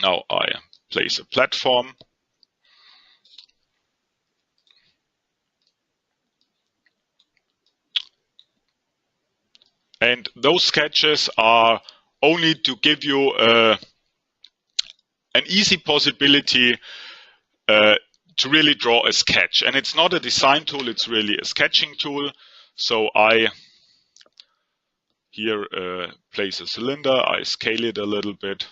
Now I place a platform. And those sketches are only to give you an easy possibility to really draw a sketch. And it's not a design tool, it's really a sketching tool. So I here place a cylinder, I scale it a little bit,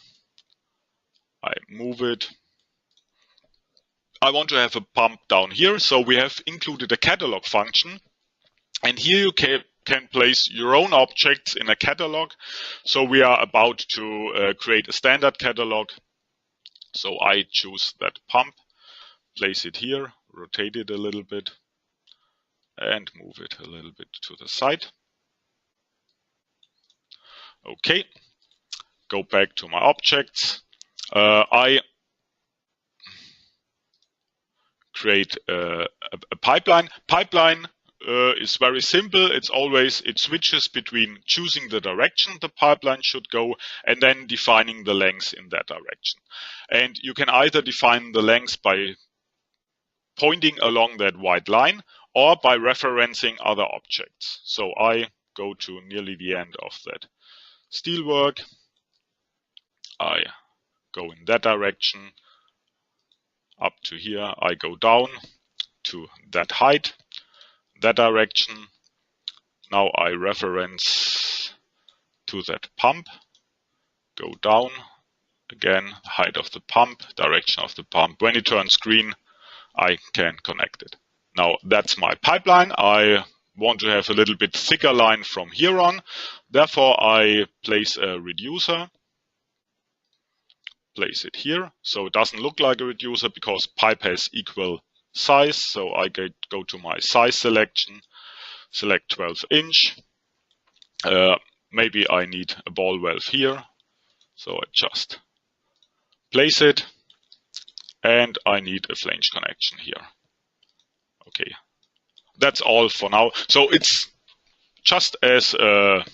I move it. I want to have a pump down here, so we have included a catalog function. And here you can place your own objects in a catalog. So we are about to create a standard catalog. So I choose that pump, place it here, rotate it a little bit, and move it a little bit to the side. Okay, go back to my objects. I create a pipeline. Pipeline is very simple. It switches between choosing the direction the pipeline should go and then defining the length in that direction. And you can either define the length by pointing along that white line or by referencing other objects. So I go to nearly the end of that steelwork. I go in that direction. Up to here, I go down to that height, that direction. Now I reference to that pump, go down, again, height of the pump, direction of the pump. When it turns green, I can connect it. Now that's my pipeline. I want to have a little bit thicker line from here on. Therefore, I place a reducer. Place it here, so it doesn't look like a reducer because pipe has equal size. So I go to my size selection, select 12 inch. Maybe I need a ball valve here, so I just place it, and I need a flange connection here. Okay, that's all for now. So it's just as a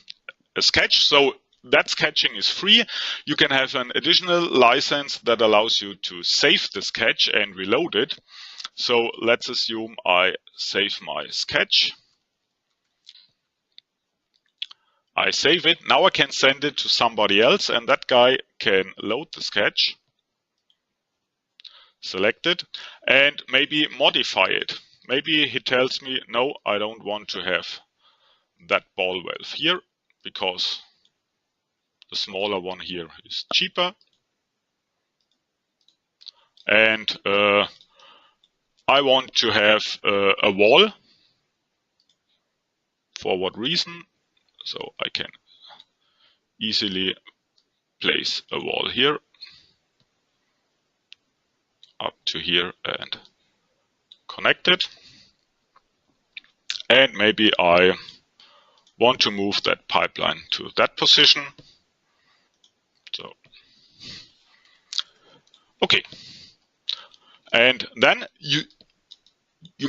sketch. So that sketching is free. You can have an additional license that allows you to save the sketch and reload it. So let's assume I save my sketch. I save it. Now I can send it to somebody else, and that guy can load the sketch, select it, and maybe modify it. Maybe he tells me, no, I don't want to have that ball valve here because the smaller one here is cheaper. And I want to have a wall. For what reason? So I can easily place a wall here, up to here, and connect it. And maybe I want to move that pipeline to that position. So, okay. And then you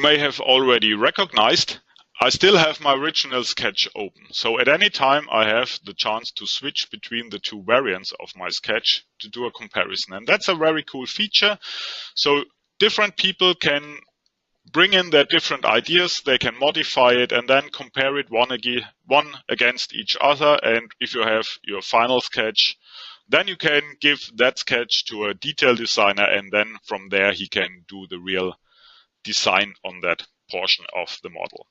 may have already recognized I still have my original sketch open. So at any time I have the chance to switch between the two variants of my sketch to do a comparison. And that's a very cool feature. So different people can bring in their different ideas, they can modify it and then compare it one against each other. And if you have your final sketch, then you can give that sketch to a detail designer, and then from there he can do the real design on that portion of the model.